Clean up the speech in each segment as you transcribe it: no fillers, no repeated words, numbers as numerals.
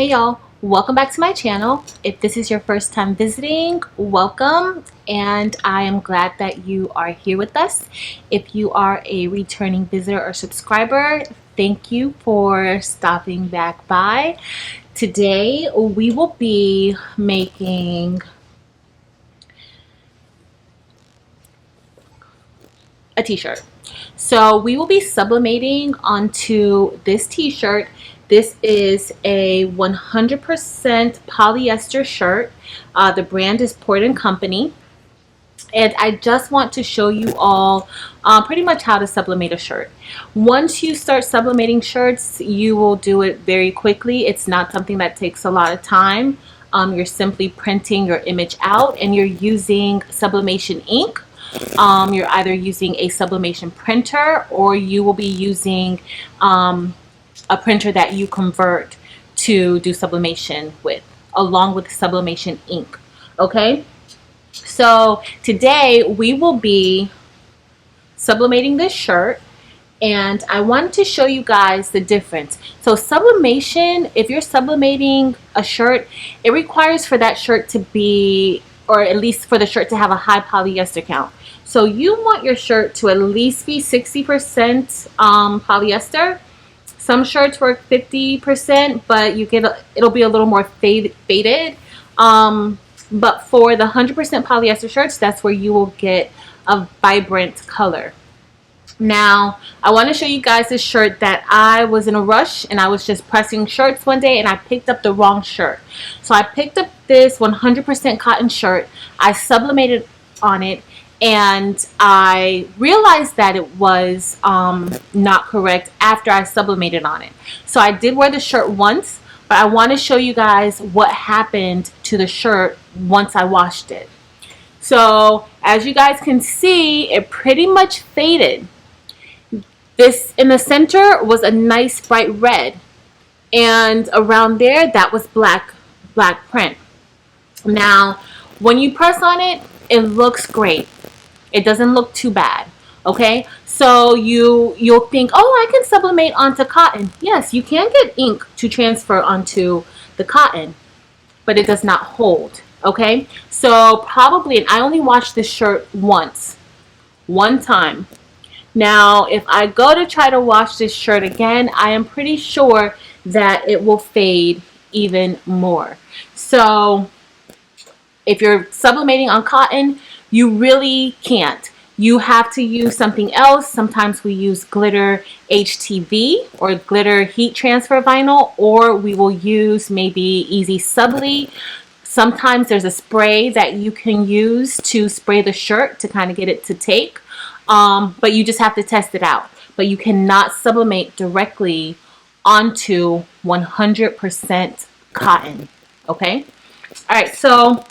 Hey y'all, welcome back to my channel. If this is your first time visiting, welcome, and I am glad that you are here with us. If you are a returning visitor or subscriber, thank you for stopping back by. Today we will be making a t-shirt. So we will be sublimating onto this t-shirt. This is a 100% polyester shirt. The brand is Port & Company. And I just want to show you all pretty much how to sublimate a shirt. Once you start sublimating shirts, you will do it very quickly. It's not something that takes a lot of time. You're simply printing your image out and you're using sublimation ink. You're either using a sublimation printer or you will be using a printer that you convert to do sublimation with, along with sublimation ink. Okay, so today we will be sublimating this shirt, and I wanted to show you guys the difference. So sublimation, if you're sublimating a shirt, it requires for that shirt to be, or at least for the shirt to have a high polyester count. So you want your shirt to at least be 60% polyester. Some shirts work 50%, but you get it'll be a little more faded. But for the 100% polyester shirts, that's where you will get a vibrant color. Now, I want to show you guys this shirt that I was in a rush and I was just pressing shirts one day and I picked up the wrong shirt. So I picked up this 100% cotton shirt. I sublimated on it and I realized that it was not correct after I sublimated on it. So I did wear the shirt once, but I want to show you guys what happened to the shirt once I washed it. So as you guys can see, it pretty much faded. This in the center was a nice bright red, and around there that was black print. Now when you press on it, it looks great. It doesn't look too bad. Okay, so you'll think, oh, I can sublimate onto cotton. Yes, you can get ink to transfer onto the cotton, but it does not hold. Okay, so probably, and I only washed this shirt one time. Now if I go to try to wash this shirt again, I am pretty sure that it will fade even more. So if you're sublimating on cotton, you really can't. You have to use something else. Sometimes we use glitter HTV or glitter heat transfer vinyl, or we will use maybe Easy Subli. Sometimes there's a spray that you can use to spray the shirt to kind of get it to take. But you just have to test it out. But you cannot sublimate directly onto 100% cotton. Okay? All right, so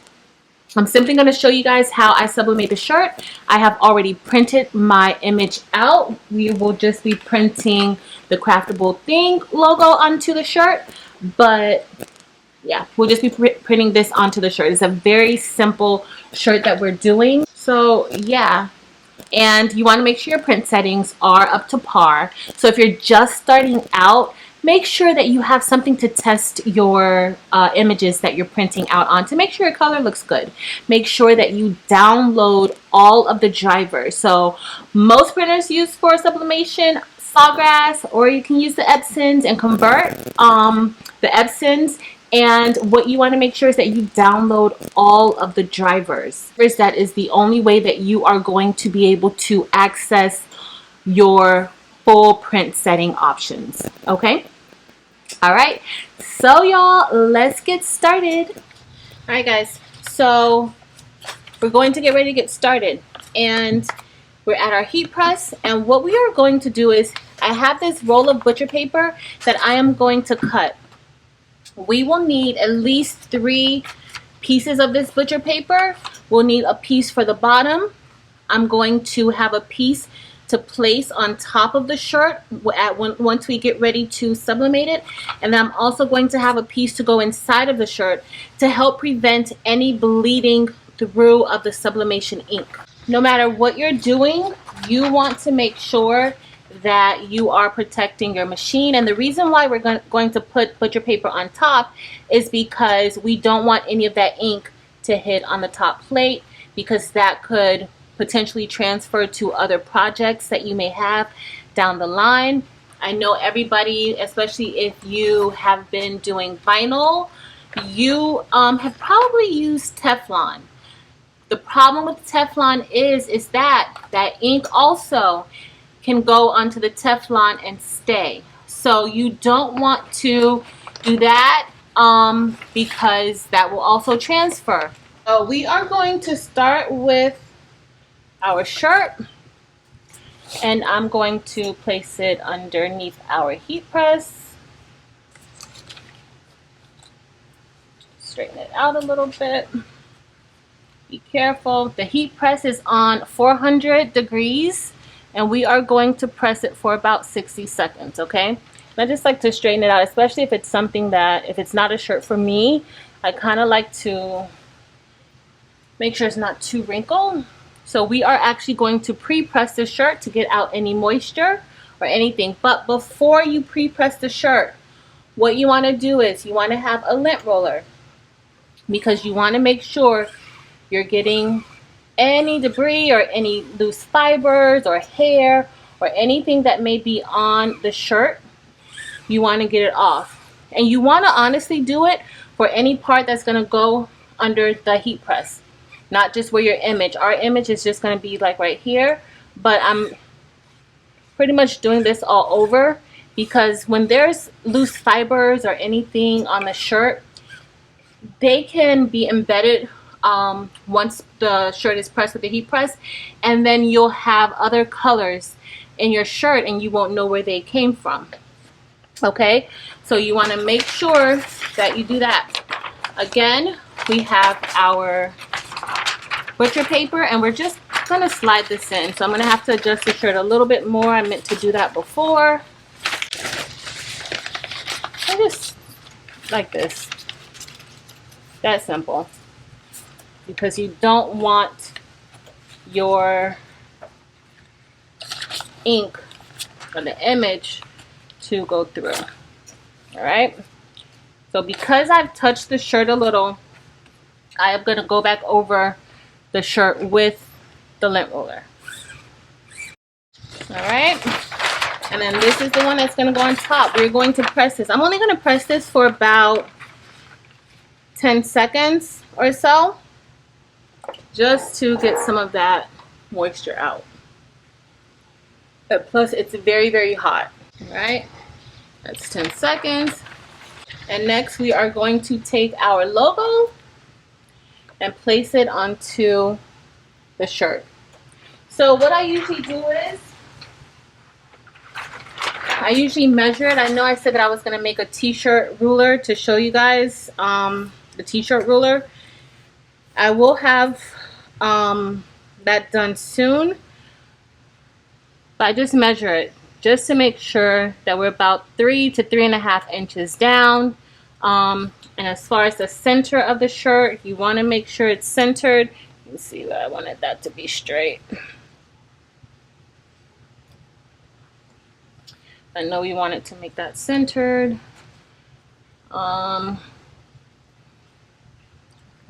I'm simply going to show you guys how I sublimate the shirt. I have already printed my image out. We will just be printing the Craftable Thing logo onto the shirt. But yeah, we'll just be printing this onto the shirt. It's a very simple shirt that we're doing. So yeah. And you want to make sure your print settings are up to par. So if you're just starting out, make sure that you have something to test your images that you're printing out on to make sure your color looks good. Make sure that you download all of the drivers. So most printers use for sublimation Sawgrass, or you can use the Epsons and convert the Epsons. And what you want to make sure is that you download all of the drivers. That is the only way that you are going to be able to access your full print setting options. Okay? All right. So y'all, let's get started. All right, guys. So we're going to get ready to get started. And we're at our heat press. And what we are going to do is, I have this roll of butcher paper that I am going to cut. We will need at least 3 pieces of this butcher paper. We'll need a piece for the bottom. I'm going to have a piece to place on top of the shirt once we get ready to sublimate it. And then I'm also going to have a piece to go inside of the shirt to help prevent any bleeding through of the sublimation ink. No matter what you're doing, you want to make sure that you are protecting your machine. And the reason why we're going to put butcher paper on top is because we don't want any of that ink to hit on the top plate, because that could potentially transfer to other projects that you may have down the line. I know everybody, especially if you have been doing vinyl, you have probably used Teflon. The problem with Teflon is that ink also can go onto the Teflon and stay. So you don't want to do that because that will also transfer. So we are going to start with our shirt, and I'm going to place it underneath our heat press. Straighten it out a little bit. Be careful. The heat press is on 400 degrees, and we are going to press it for about 60 seconds, okay? And I just like to straighten it out, especially if it's something that, if it's not a shirt for me, I kind of like to make sure it's not too wrinkled. So we are actually going to pre-press the shirt to get out any moisture or anything. But before you pre-press the shirt, what you want to do is you want to have a lint roller, because you want to make sure you're getting any debris or any loose fibers or hair or anything that may be on the shirt. You want to get it off. And you want to honestly do it for any part that's going to go under the heat press, not just where your image. Our image is just going to be like right here, but I'm pretty much doing this all over, because when there's loose fibers or anything on the shirt, they can be embedded once the shirt is pressed with the heat press, and then you'll have other colors in your shirt and you won't know where they came from. Okay, so you want to make sure that you do that. Again, we have our butcher paper, and we're just going to slide this in. So I'm going to have to adjust the shirt a little bit more. I meant to do that before. I just like this. That simple. Because you don't want your ink or the image to go through. All right. So because I've touched the shirt a little, I am going to go back over the shirt with the lint roller. All right. And then this is the one that's going to go on top. We're going to press this. I'm only going to press this for about 10 seconds or so, just to get some of that moisture out. But plus it's very, very hot. All right, that's 10 seconds. And next we are going to take our logo and place it onto the shirt. So what I usually do is I usually measure it. I know I said that I was going to make a t-shirt ruler to show you guys the t-shirt ruler. I will have that done soon, but I just measure it just to make sure that we're about 3 to 3.5 inches down. And as far as the center of the shirt, you want to make sure it's centered. You can see that I wanted that to be straight. I know we wanted to make that centered. I'm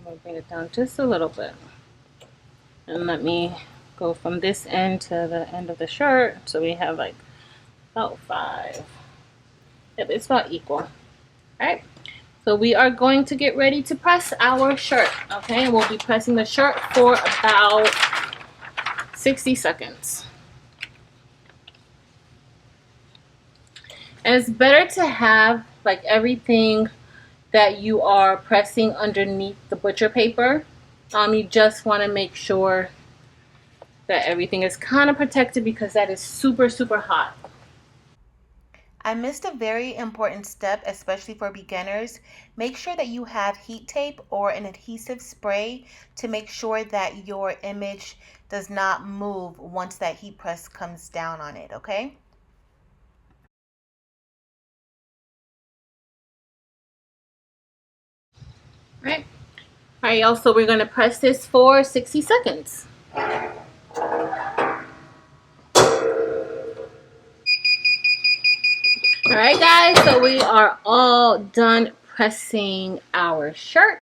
going to bring it down just a little bit. And let me go from this end to the end of the shirt. So we have like about 5. Yep, it's about equal. All right. So we are going to get ready to press our shirt. Okay, and we'll be pressing the shirt for about 60 seconds. And it's better to have like everything that you are pressing underneath the butcher paper. You just want to make sure that everything is kind of protected, because that is super, super hot. I missed a very important step, especially for beginners. Make sure that you have heat tape or an adhesive spray to make sure that your image does not move once that heat press comes down on it, okay? Right. All right, y'all, so we're going to press this for 60 seconds. All right, guys, so we are all done pressing our shirt.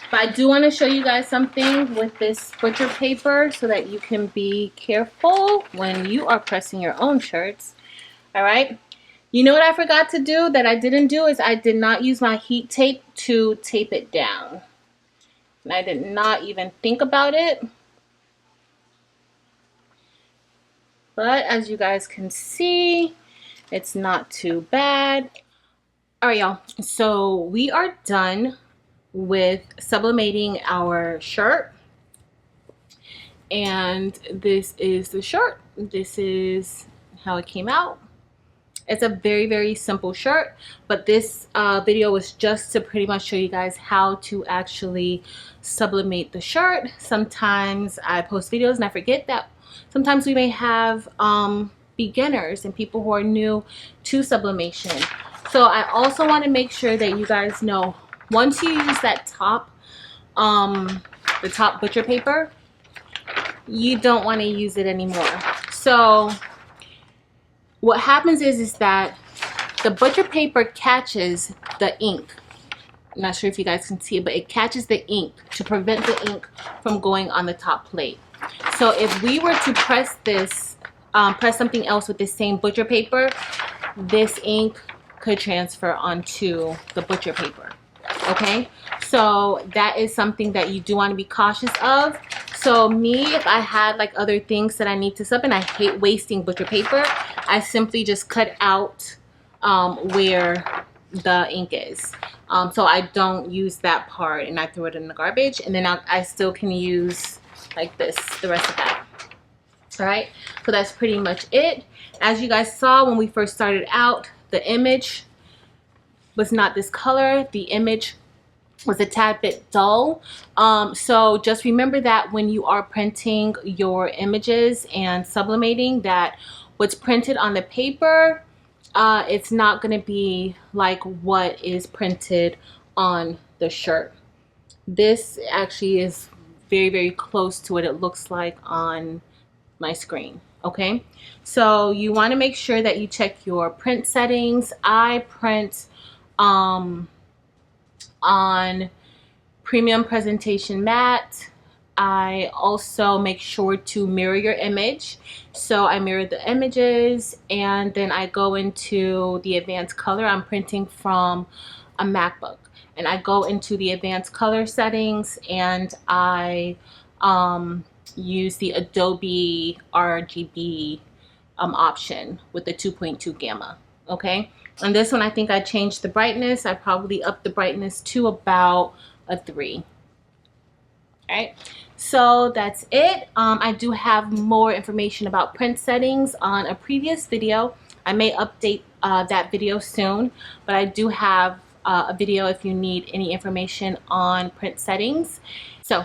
But I do want to show you guys something with this butcher paper so that you can be careful when you are pressing your own shirts. All right. You know what I forgot to do that I didn't do is I did not use my heat tape to tape it down. And I did not even think about it. But as you guys can see, it's not too bad. All right, y'all. So we are done with sublimating our shirt. And this is the shirt. This is how it came out. It's a very, very simple shirt, but this video was just to pretty much show you guys how to actually sublimate the shirt. Sometimes I post videos and I forget that sometimes we may have beginners and people who are new to sublimation. So I also want to make sure that you guys know, once you use that top, the top butcher paper, you don't want to use it anymore. So what happens is that the butcher paper catches the ink. I'm not sure if you guys can see it, but it catches the ink to prevent the ink from going on the top plate. So if we were to press this, press something else with this same butcher paper, this ink could transfer onto the butcher paper. Okay, so that is something that you do want to be cautious of. So me, if I had like other things that I need to sub, and I hate wasting butcher paper, I simply just cut out where the ink is. So I don't use that part and I throw it in the garbage, and then I still can use like this, the rest of that. All right, so that's pretty much it. As you guys saw when we first started out, the image was not this color. The image was a tad bit dull. So just remember that when you are printing your images and sublimating, that what's printed on the paper, it's not going to be like what is printed on the shirt. This actually is very, very close to what it looks like on my screen. Okay, so you want to make sure that you check your print settings. I print on premium presentation matte. I also make sure to mirror your image. So I mirror the images, and then I go into the advanced color. I'm printing from a MacBook, and I go into the advanced color settings, and I use the Adobe RGB option with the 2.2 gamma. Okay, and this one I think I changed the brightness. I probably upped the brightness to about a 3. All right, so that's it. I do have more information about print settings on a previous video. I may update that video soon, but I do have a video if you need any information on print settings. So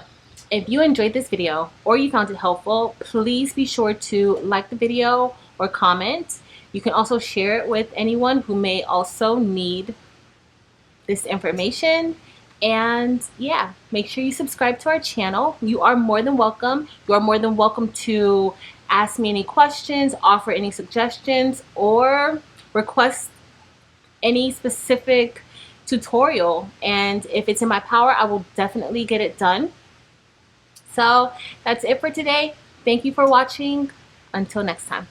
if you enjoyed this video or you found it helpful, please be sure to like the video or comment. You can also share it with anyone who may also need this information. And yeah, make sure you subscribe to our channel. You are more than welcome. You are more than welcome to ask me any questions, offer any suggestions, or request any specific tutorial. And if it's in my power, I will definitely get it done. So that's it for today. Thank you for watching. Until next time.